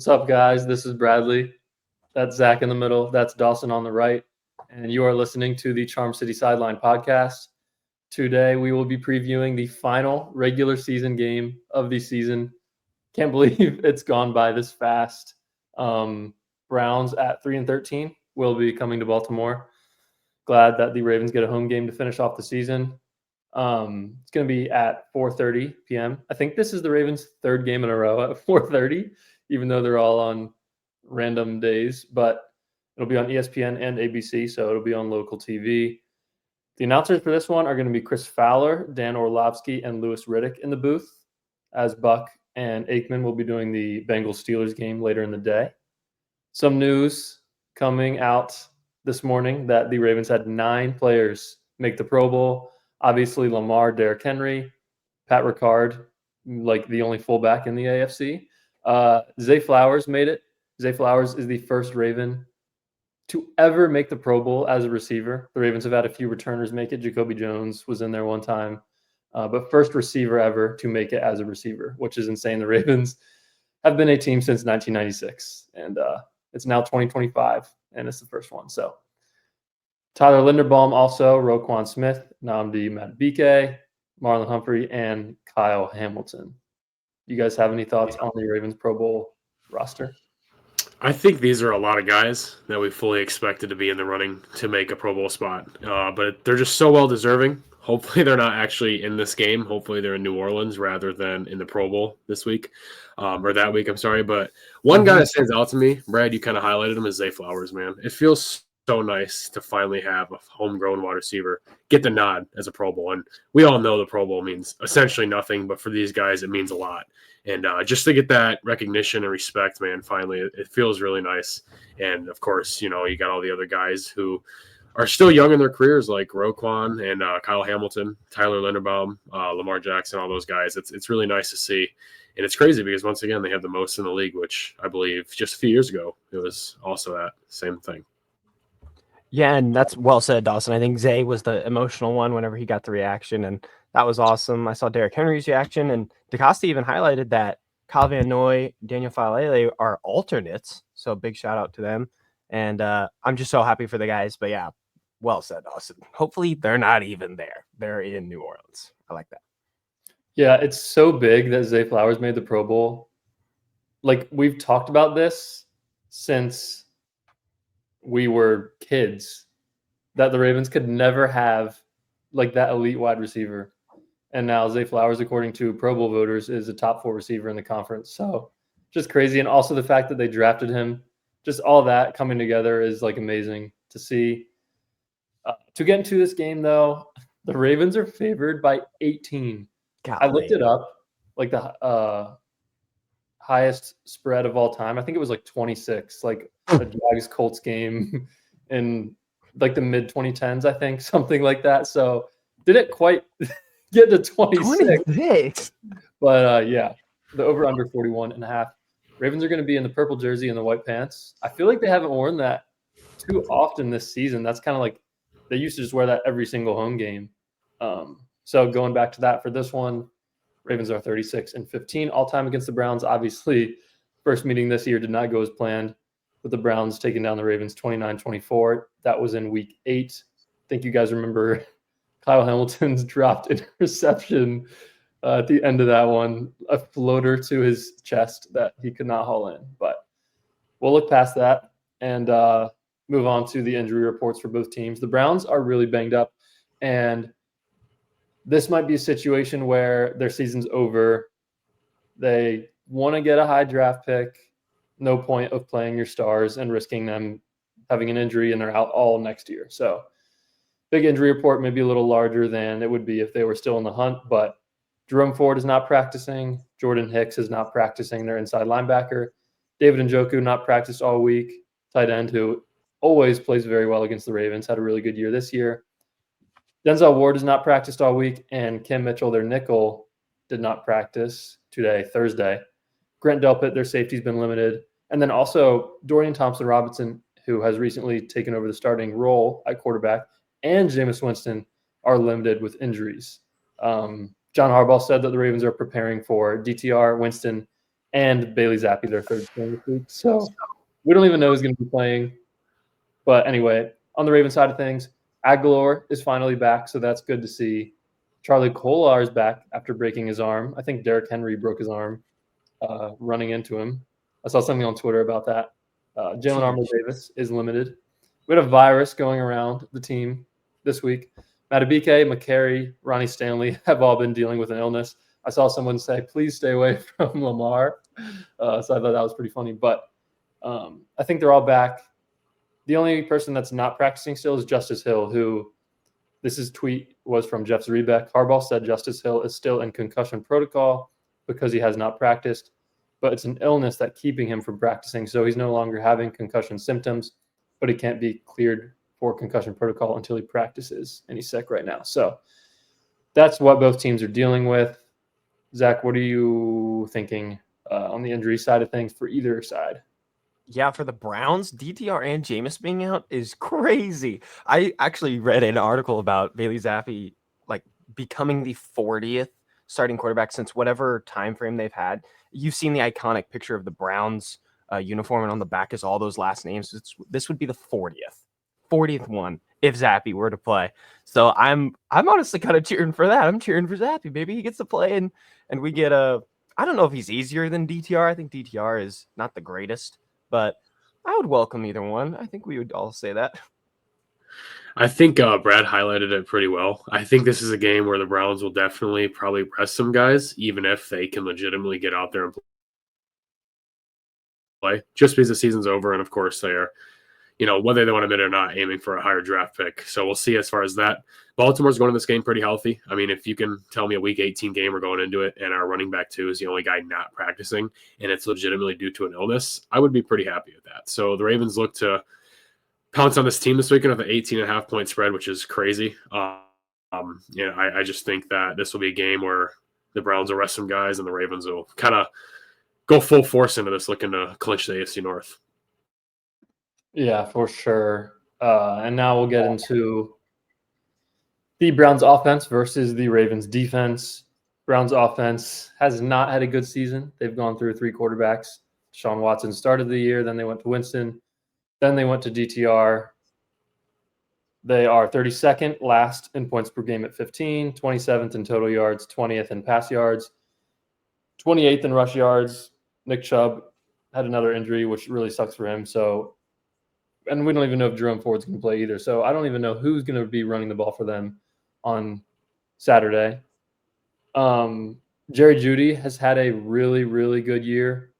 What's up, guys? This is Bradley. That's Zach in the middle. That's Dawson on the right. And you are listening to the Charm City Sideline podcast. Today, we will be previewing the final regular season game of the season. Can't believe it's gone by this fast. Browns at 3-13 will be coming to Baltimore. Glad that the Ravens get a home game to finish off the season. It's going to be at 4:30 p.m. I think this is the Ravens' third game in a row at 4:30, even though they're all on random days. But it'll be on ESPN and ABC, so it'll be on local TV. The announcers for this one are going to be Chris Fowler, Dan Orlovsky, and Louis Riddick in the booth, as Buck and Aikman will be doing the Bengals-Steelers game later in the day. Some news coming out this morning that the Ravens had 9 players make the Pro Bowl. Obviously, Lamar, Derrick Henry, Pat Ricard, like the only fullback in the AFC. Zay Flowers made it. Zay Flowers is the first Raven to ever make the Pro Bowl as a receiver. The Ravens have had a few returners make it. Jacoby Jones was in there one time. But first receiver ever to make it as a receiver, which is insane. The Ravens have been a team since 1996, and it's now 2025, and it's the first one. So Tyler Linderbaum also, Roquan Smith, Nnamdi Madubuike, Marlon Humphrey, and Kyle Hamilton. You guys have any thoughts on the Ravens Pro Bowl roster? I think these are a lot of guys that we fully expected to be in the running to make a Pro Bowl spot, but they're just so well deserving. Hopefully they're not actually in this game. Hopefully they're in New Orleans rather than in the Pro Bowl this week, or that week, I'm sorry. But one guy that stands out to me, Brad, you kind of highlighted him, is Zay Flowers, man. It feels so nice to finally have a homegrown wide receiver get the nod as a Pro Bowl. And we all know the Pro Bowl means essentially nothing, but for these guys, it means a lot. And just to get that recognition and respect, man, finally, it feels really nice. And, of course, you got all the other guys who are still young in their careers, like Roquan and Kyle Hamilton, Tyler Linderbaum, Lamar Jackson, all those guys. It's really nice to see. And it's crazy because, once again, they have the most in the league, which I believe just a few years ago, it was also that same thing. Yeah, and that's well said, Dawson. I think Zay was the emotional one whenever he got the reaction, and that was awesome. I saw Derrick Henry's reaction, and DeCosta even highlighted that Kyle Van Noy, Daniel Falele are alternates, so big shout out to them. And I'm just so happy for the guys. But yeah, well said, Dawson. Hopefully they're not even there. They're in New Orleans. I like that. Yeah, it's so big that Zay Flowers made the Pro Bowl. Like, we've talked about this since we were kids, that the Ravens could never have like that elite wide receiver. And now Zay Flowers, according to Pro Bowl voters, is a top 4 receiver in the conference. So just crazy. And also the fact that they drafted him, just all that coming together is like amazing to see. To get into this game, though, the Ravens are favored by 18. I looked it up, like the highest spread of all time. I think it was like 26, like a Jags-Colts game in like the mid-2010s, I think, something like that. So didn't quite get to 26. But yeah, the over-under 41.5. Ravens are going to be in the purple jersey and the white pants. I feel like they haven't worn that too often this season. That's kind of like they used to just wear that every single home game. So going back to that for this one, Ravens are 36-15 all-time against the Browns. Obviously, first meeting this year did not go as planned, with the Browns taking down the Ravens 29-24. That was in Week 8. I think you guys remember Kyle Hamilton's dropped interception at the end of that one, a floater to his chest that he could not haul in. But we'll look past that and move on to the injury reports for both teams. The Browns are really banged up, and this might be a situation where their season's over. They want to get a high draft pick. No point of playing your stars and risking them having an injury and they're out all next year. So big injury report, maybe a little larger than it would be if they were still in the hunt. But Jerome Ford is not practicing. Jordan Hicks is not practicing, their inside linebacker. David Njoku not practiced all week. Tight end, who always plays very well against the Ravens, had a really good year this year. Denzel Ward has not practiced all week, and Kim Mitchell, their nickel, did not practice today, Thursday. Grant Delpit, their safety's been limited. And then also Dorian Thompson-Robinson, who has recently taken over the starting role at quarterback, and Jameis Winston are limited with injuries. John Harbaugh said that the Ravens are preparing for DTR, Winston, and Bailey Zappi, their third string this week. So we don't even know who's going to be playing. But anyway, on the Ravens side of things, Aguilar is finally back, so that's good to see. Charlie Kolar is back after breaking his arm. I think Derrick Henry broke his arm running into him. I saw something on Twitter about that. Jalen Armour-Davis is limited. We had a virus going around the team this week. Matabike, McCary, Ronnie Stanley have all been dealing with an illness. I saw someone say, please stay away from Lamar. So I thought that was pretty funny. But I think they're all back. The only person that's not practicing still is Justice Hill, who tweet was from Jeff Zrebeck. Harbaugh said Justice Hill is still in concussion protocol because he has not practiced, but it's an illness that's keeping him from practicing. So he's no longer having concussion symptoms, but he can't be cleared for concussion protocol until he practices, and he's sick right now. So that's what both teams are dealing with. Zach, what are you thinking on the injury side of things for either side? Yeah, for the Browns, DTR and Jameis being out is crazy. I actually read an article about Bailey Zappi like becoming the 40th starting quarterback since whatever time frame they've had. You've seen the iconic picture of the Browns uniform, and on the back is all those last names. This would be the 40th one if Zappi were to play. So I'm honestly kind of cheering for that. I'm cheering for Zappi. Maybe he gets to play and we get a. I don't know if he's easier than DTR. I think DTR is not the greatest. But I would welcome either one. I think we would all say that. I think Brad highlighted it pretty well. I think this is a game where the Browns will definitely probably rest some guys, even if they can legitimately get out there and play. Just because the season's over, and of course they are, whether they want to admit it or not, aiming for a higher draft pick. So we'll see as far as that. Baltimore's going to this game pretty healthy. I mean, if you can tell me a Week 18 game we're going into it and our running back 2 is the only guy not practicing and it's legitimately due to an illness, I would be pretty happy with that. So the Ravens look to pounce on this team this weekend with an 18.5-point spread, which is crazy. I just think that this will be a game where the Browns will rest some guys and the Ravens will kind of go full force into this looking to clinch the AFC North. Yeah, for sure. And now we'll get into the Browns offense versus the Ravens defense. Browns offense has not had a good season. They've gone through 3 quarterbacks. Deshaun Watson started the year, then they went to Winston, then they went to DTR. They are 32nd last in points per game at 15, 27th in total yards, 20th in pass yards, 28th in rush yards. Nick Chubb had another injury, which really sucks for him. So, and we don't even know if Jerome Ford's going to play either. So I don't even know who's going to be running the ball for them on Saturday. Jerry Jeudy has had a really, really good year,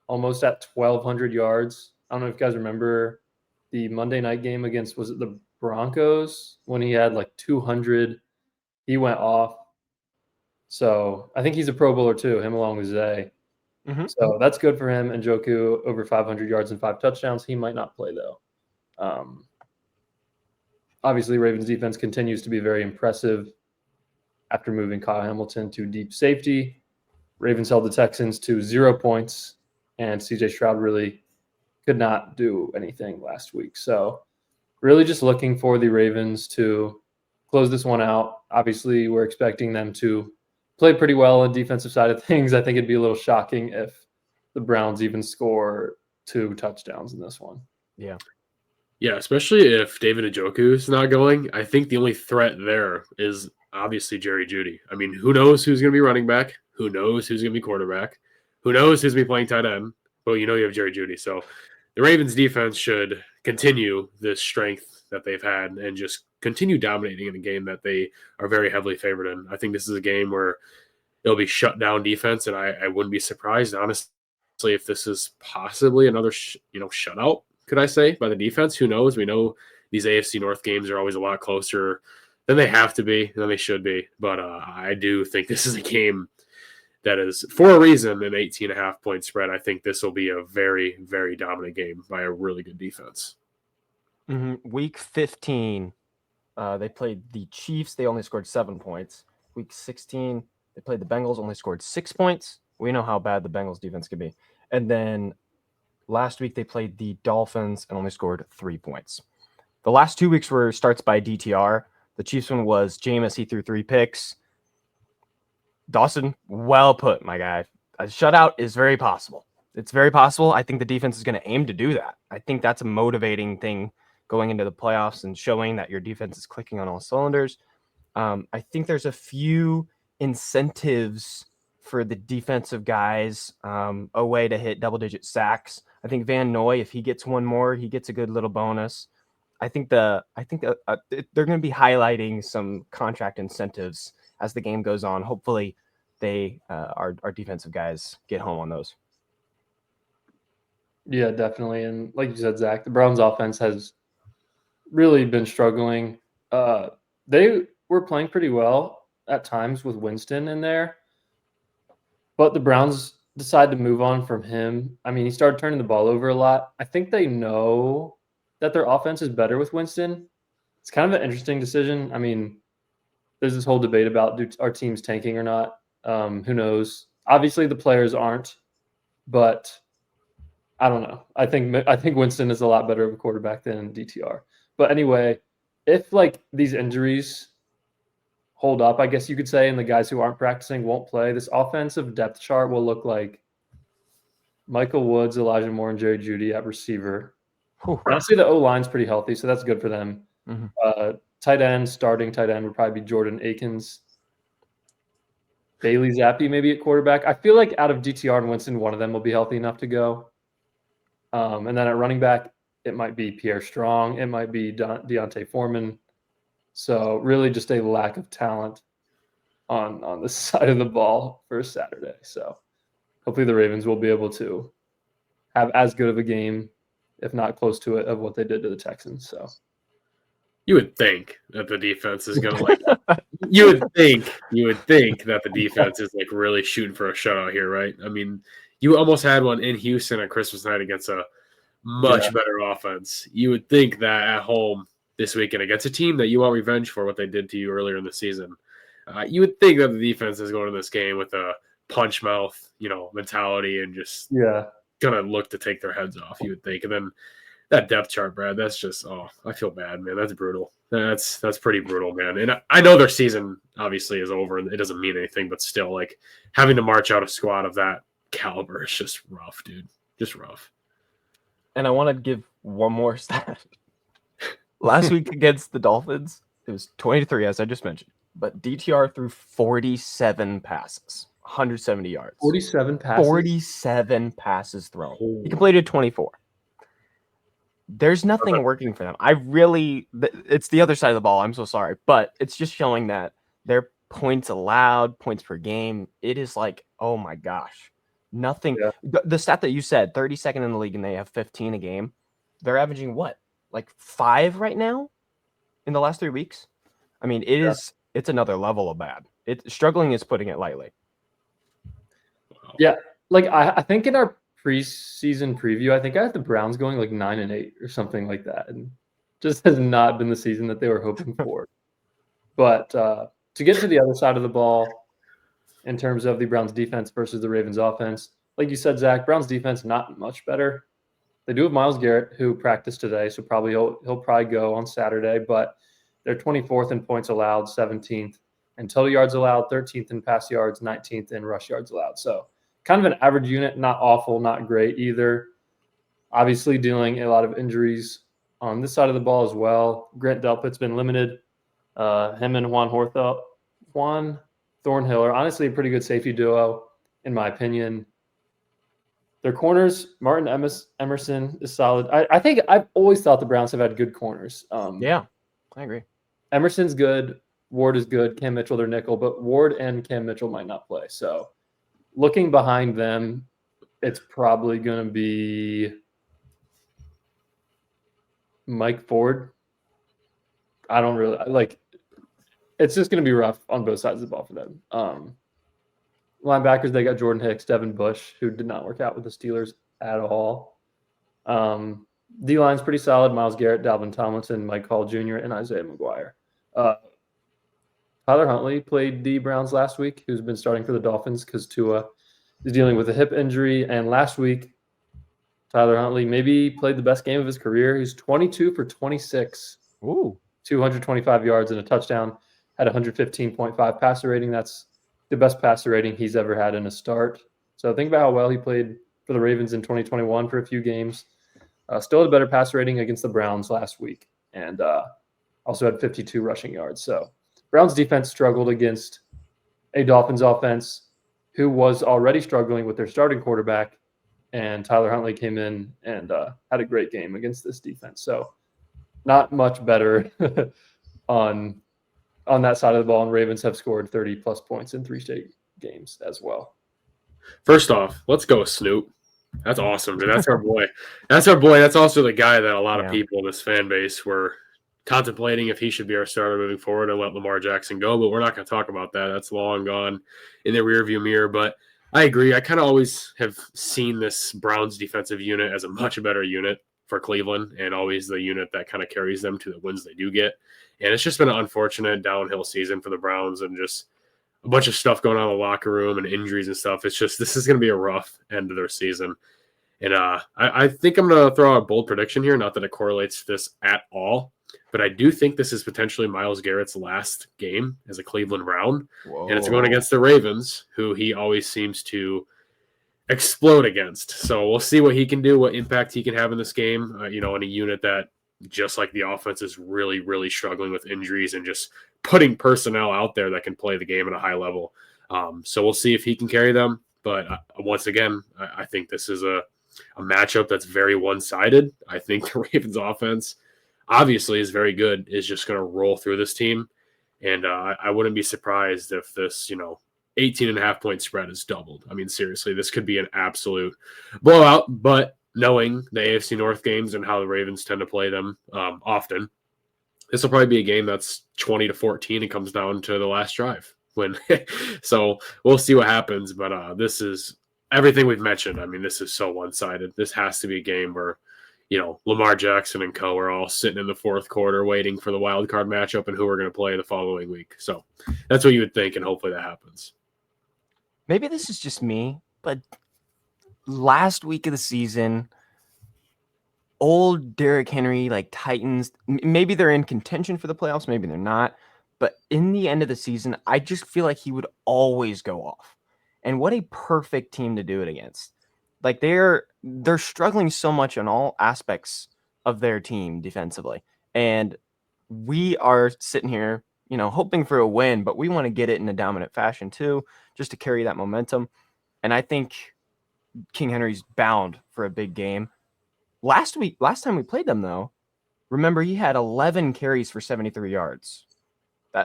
almost at 1,200 yards. I don't know if you guys remember the Monday night game against, was it the Broncos, when he had like 200? He went off. So I think he's a Pro Bowler too, him along with Zay. Mm-hmm. So that's good for him. And Njoku over 500 yards and 5 touchdowns. He might not play though. Obviously, Ravens defense continues to be very impressive after moving Kyle Hamilton to deep safety. Ravens held the Texans to 0 points, and CJ Stroud really could not do anything last week. So really just looking for the Ravens to close this one out. Obviously, we're expecting them to play pretty well on the defensive side of things. I think it'd be a little shocking if the Browns even score 2 touchdowns in this one. Yeah, especially if David Njoku is not going. I think the only threat there is obviously Jerry Jeudy. I mean, who knows who's going to be running back? Who knows who's going to be quarterback? Who knows who's going to be playing tight end? But you have Jerry Jeudy. So the Ravens defense should continue this strength that they've had and just continue dominating in a game that they are very heavily favored in. I think this is a game where it'll be shut down defense, and I wouldn't be surprised, honestly, if this is possibly another shutout. Could I say, by the defense? Who knows? We know these AFC North games are always a lot closer than they have to be, than they should be. But I do think this is a game that is, for a reason, an 18.5-point spread. I think this will be a very, very dominant game by a really good defense. Mm-hmm. Week 15, they played the Chiefs. They only scored 7 points. Week 16, they played the Bengals, only scored 6 points. We know how bad the Bengals defense can be. And then last week, they played the Dolphins and only scored 3 points. The last 2 weeks were starts by DTR. The Chiefs one was Jameis. He threw 3 picks. Dawson, well put, my guy. A shutout is very possible. It's very possible. I think the defense is going to aim to do that. I think that's a motivating thing going into the playoffs and showing that your defense is clicking on all cylinders. I think there's a few incentives for the defensive guys, a way to hit double-digit sacks. I think Van Noy, if he gets one more, he gets a good little bonus. I think they're going to be highlighting some contract incentives as the game goes on. Hopefully, our defensive guys get home on those. Yeah, definitely. And like you said, Zach, the Browns offense has really been struggling. They were playing pretty well at times with Winston in there, but the Browns decided to move on from him. I mean, he started turning the ball over a lot. I think they know that their offense is better with Winston. It's kind of an interesting decision. I mean, there's this whole debate about our teams tanking or not. Who knows? Obviously, the players aren't, but I don't know. I think Winston is a lot better of a quarterback than DTR. But anyway, if like these injuries hold up, I guess you could say, and the guys who aren't practicing won't play, this offensive depth chart will look like Michael Woods, Elijah Moore, and Jerry Jeudy at receiver. Honestly, the O-line's pretty healthy, so that's good for them. Mm-hmm. Starting tight end would probably be Jordan Akins. Bailey Zappi maybe at quarterback. I feel like out of DTR and Winston, one of them will be healthy enough to go. And then at running back, it might be Pierre Strong. It might be Deontay Foreman. So really just a lack of talent on the side of the ball for Saturday. So hopefully the Ravens will be able to have as good of a game, if not close to it, of what they did to the Texans. So you would think that the defense is going to you would think that the defense is like really shooting for a shutout here, right? I mean, you almost had one in Houston on Christmas night against a much better offense. You would think that at home this weekend against a team that you want revenge for what they did to you earlier in the season, you would think that the defense is going to this game with a punch mouth, mentality and just gonna look to take their heads off. You would think, and then that depth chart, Brad, that's just I feel bad, man. That's brutal. That's pretty brutal, man. And I know their season obviously is over and it doesn't mean anything, but still, like having to march out a squad of that caliber is just rough, dude. Just rough. And I want to give one more stat. Last week against the Dolphins, it was 20-3, as I just mentioned. But DTR threw 47 passes, 170 yards. 47 passes? 47 passes thrown. He completed 24. There's nothing working for them. It's the other side of the ball. I'm so sorry. But it's just showing that their points allowed, points per game, it is like, oh my gosh. Nothing. Yeah. The stat that you said, 32nd in the league, and they have 15 a game. They're averaging what? Like 5 right now in the last 3 weeks? I mean, it's another level of bad. Struggling is putting it lightly. Yeah. Like I think in our preseason preview, I think I had the Browns going like 9-8 or something like that. And just has not been the season that they were hoping for. But to get to the other side of the ball, in terms of the Browns defense versus the Ravens offense, like you said, Zach, Browns defense not much better. They do have Myles Garrett, who practiced today, so he'll probably go on Saturday. But they're 24th in points allowed, 17th in total yards allowed, 13th in pass yards, 19th in rush yards allowed. So kind of an average unit, not awful, not great either. Obviously dealing a lot of injuries on this side of the ball as well. Grant Delpit's been limited. Him and Juan Thornhill are honestly a pretty good safety duo, in my opinion. Their corners, Martin Emerson is solid. I think I've always thought the Browns have had good corners. Yeah, I agree. Emerson's good. Ward is good. Cam Mitchell, their nickel, but Ward and Cam Mitchell might not play. So looking behind them, it's probably going to be Mike Ford. I don't really like. It's just going to be rough on both sides of the ball for them. Linebackers, they got Jordan Hicks, Devin Bush, who did not work out with the Steelers at all. D-line's pretty solid. Myles Garrett, Dalvin Tomlinson, Mike Hall Jr., and Isaiah McGuire. Tyler Huntley played the Browns last week, who's been starting for the Dolphins because Tua is dealing with a hip injury. And last week, Tyler Huntley maybe played the best game of his career. He's 22 for 26. Ooh. 225 yards and a touchdown. Had 115.5 passer rating. That's the best passer rating he's ever had in a start. So think about how well he played for the Ravens in 2021 for a few games. Still had a better pass rating against the Browns last week, and also had 52 rushing yards. So Browns defense struggled against a Dolphins offense who was already struggling with their starting quarterback, and Tyler Huntley came in and had a great game against this defense. So not much better on that side of the ball, and Ravens have scored 30-plus points in 3 straight games as well. First off, let's go Snoop. That's awesome, dude. That's our boy. That's our boy. That's also the guy that a lot of people in this fan base were contemplating if he should be our starter moving forward and let Lamar Jackson go, but we're not going to talk about that. That's long gone in the rearview mirror. But I agree. I kind of always have seen this Browns defensive unit as a much better unit for Cleveland and always the unit that kind of carries them to the wins they do get. And it's just been an unfortunate downhill season for the Browns and just a bunch of stuff going on in the locker room and injuries and stuff. It's just this is going to be a rough end of their season. And I think I'm going to throw out a bold prediction here, not that it correlates to this at all, but I do think this is potentially Myles Garrett's last game as a Cleveland Brown. Whoa. And it's going against the Ravens, who he always seems to explode against. So we'll see what he can do, what impact he can have in this game, in a unit that, just like the offense, is really, really struggling with injuries and just putting personnel out there that can play the game at a high level. So we'll see if he can carry them. But once again, I think this is a matchup that's very one-sided. I think the Ravens offense obviously is very good, is just going to roll through this team. And I wouldn't be surprised if this, 18.5-point spread is doubled. I mean, seriously, this could be an absolute blowout, but knowing the AFC North games and how the Ravens tend to play them often, this will probably be a game that's 20-14 and comes down to the last drive. So we'll see what happens, but this is everything we've mentioned. I mean, this is so one-sided. This has to be a game where, Lamar Jackson and co are all sitting in the fourth quarter waiting for the wild card matchup and who we're going to play the following week. So that's what you would think, and hopefully that happens. Maybe this is just me, but last week of the season, old Derrick Henry, Titans, maybe they're in contention for the playoffs, maybe they're not. But in the end of the season, I just feel like he would always go off. And what a perfect team to do it against. They're struggling so much on all aspects of their team defensively. And we are sitting here, hoping for a win, but we want to get it in a dominant fashion too, just to carry that momentum. And I think King Henry's bound for a big game. Last time we played them, though, remember he had 11 carries for 73 yards.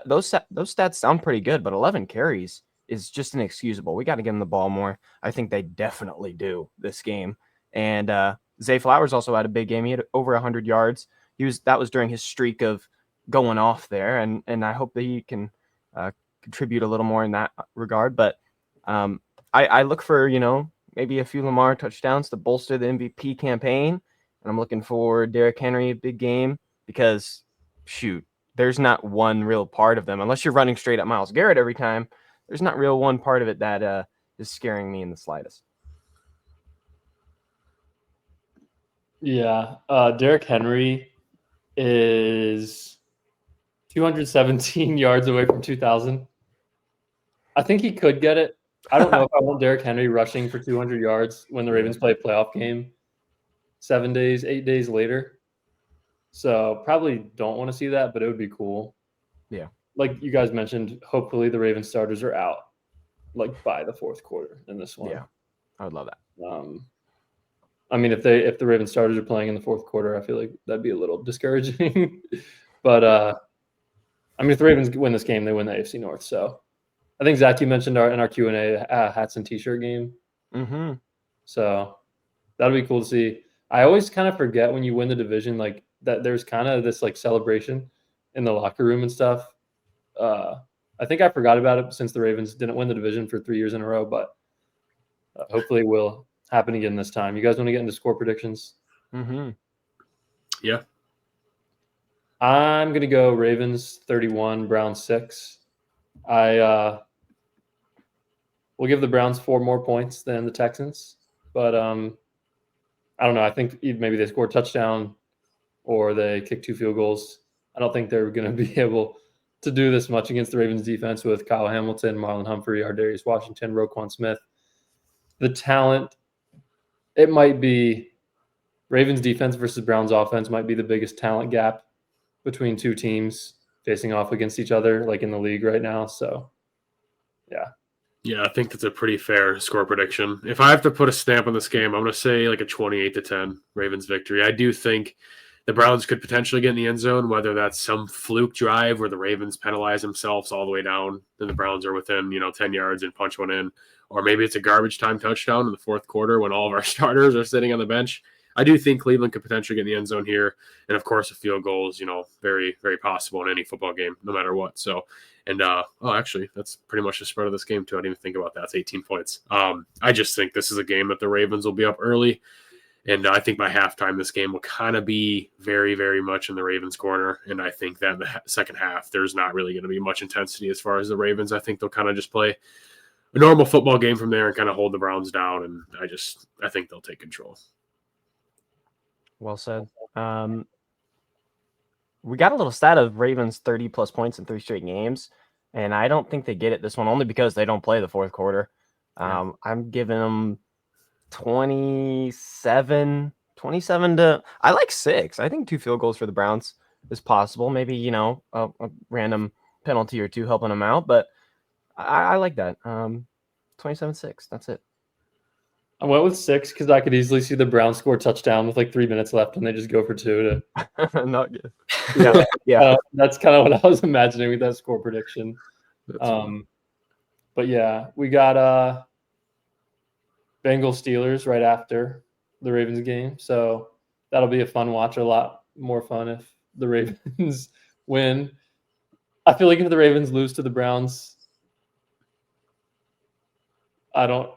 Those stats sound pretty good, but 11 carries is just inexcusable. We got to give them the ball more. I think they definitely do this game. And Zay Flowers also had a big game. He had over 100 yards. That was during his streak of going off there, and I hope that he can contribute a little more in that regard. But I look for maybe a few Lamar touchdowns to bolster the MVP campaign, and I'm looking for Derrick Henry, a big game, because shoot, there's not one real part of them unless you're running straight at Myles Garrett every time. There's not real one part of it that is scaring me in the slightest. Yeah, Derrick Henry is 217 yards away from 2,000. I think he could get it. I don't know if I want Derrick Henry rushing for 200 yards when the Ravens play a playoff game 8 days later. So probably don't want to see that, but it would be cool. Yeah. Like you guys mentioned, hopefully the Ravens starters are out by the fourth quarter in this one. Yeah, I would love that. I mean, if the Ravens starters are playing in the fourth quarter, I feel like that'd be a little discouraging. But I mean, if the Ravens win this game, they win the AFC North. So I think Zach, you mentioned in our Q&A hats and T-shirt game. Mm-hmm. So that'll be cool to see. I always kind of forget when you win the division, that there's kind of this celebration in the locker room and stuff. I think I forgot about it since the Ravens didn't win the division for 3 years in a row, but hopefully it will happen again this time. You guys want to get into score predictions? Mm-hmm. Yeah. I'm going to go Ravens 31, Browns 6. We'll give the Browns 4 more points than the Texans, but I don't know. I think maybe they score a touchdown or they kick 2 field goals. I don't think they're going to be able to do this much against the Ravens defense with Kyle Hamilton, Marlon Humphrey, Ardarius Washington, Roquan Smith. the talent, it might be Ravens defense versus Browns offense might be the biggest talent gap between two teams facing off against each other, like in the league right now. So, yeah. Yeah, I think that's a pretty fair score prediction. If I have to put a stamp on this game, I'm going to say like a 28-10 Ravens victory. I do think the Browns could potentially get in the end zone, whether that's some fluke drive where the Ravens penalize themselves all the way down, then the Browns are within 10 yards and punch one in, or maybe it's a garbage time touchdown in the fourth quarter when all of our starters are sitting on the bench. I do think Cleveland could potentially get in the end zone here, and of course, a field goal is very, very possible in any football game, no matter what. So. And actually, that's pretty much the spread of this game too. I didn't even think about that. It's 18 points. I just think this is a game that the Ravens will be up early, and I think by halftime this game will kind of be very, very much in the Ravens' corner. And I think that in the second half, there's not really going to be much intensity as far as the Ravens. I think they'll kind of just play a normal football game from there and kind of hold the Browns down. And I think they'll take control. Well said. We got a little stat of Ravens 30-plus points in 3 straight games, and I don't think they get it this one only because they don't play the fourth quarter. I'm giving them 27 to – I like 6. I think 2 field goals for the Browns is possible. Maybe, a random penalty or 2 helping them out, but I like that. 27-6. That's it. I went with 6 because I could easily see the Browns score a touchdown with like 3 minutes left, and they just go for 2 to. Not good. Yeah. That's kind of what I was imagining with that score prediction. But yeah, we got Bengals Steelers right after the Ravens game, so that'll be a fun watch. A lot more fun if the Ravens win. I feel like if the Ravens lose to the Browns, I don't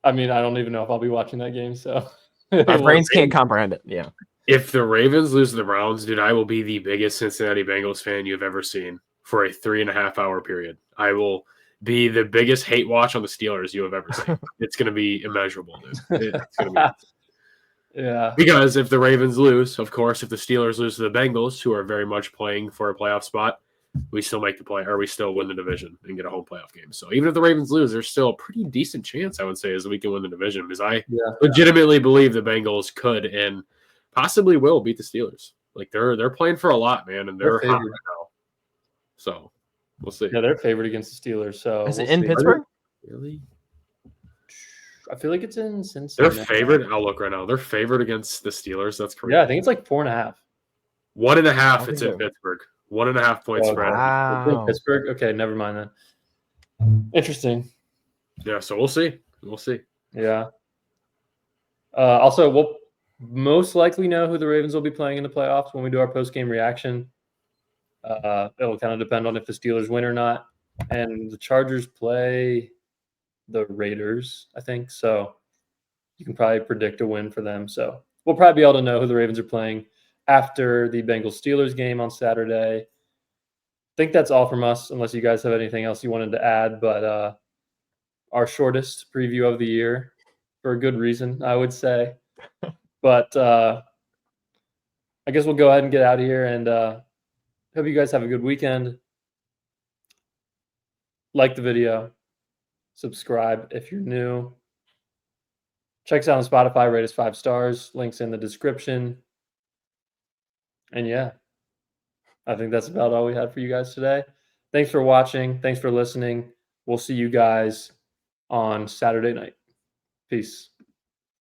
even know if I'll be watching that game. So our brains can't comprehend it. Yeah. If the Ravens lose to the Browns, dude, I will be the biggest Cincinnati Bengals fan you've ever seen for a 3.5-hour period. I will be the biggest hate watch on the Steelers you have ever seen. It's going to be immeasurable, dude. It's going to be. Yeah. Because if the Ravens lose, of course, if the Steelers lose to the Bengals, who are very much playing for a playoff spot, we still make the play, or we still win the division and get a home playoff game. So even if the Ravens lose, there's still a pretty decent chance, I would say, as we can win the division, because I legitimately believe the Bengals could and possibly will beat the Steelers. Like they're playing for a lot, man, and they're hot right now. So we'll see. Yeah, they're favored against the Steelers. So is it in Pittsburgh? Really? I feel like it's in Cincinnati. They're favored. I'll look right now. They're favored against the Steelers. That's correct. Yeah, I think it's like 4.5. 1.5. It's in Pittsburgh. 1.5 point spread. Wow. Pittsburgh. Okay, never mind then. Interesting. Yeah, so we'll see. We'll see. Yeah. Also, we'll most likely know who the Ravens will be playing in the playoffs when we do our post-game reaction. It'll kind of depend on if the Steelers win or not. And the Chargers play the Raiders, I think. So you can probably predict a win for them. So we'll probably be able to know who the Ravens are playing after the Bengals-Steelers game on Saturday. I think that's all from us, unless you guys have anything else you wanted to add. But our shortest preview of the year, for a good reason, I would say. But I guess we'll go ahead and get out of here, and hope you guys have a good weekend. Like the video. Subscribe if you're new. Check us out on Spotify. Rate us 5 stars. Links in the description. And yeah, I think that's about all we had for you guys today. Thanks for watching. Thanks for listening. We'll see you guys on Saturday night. Peace.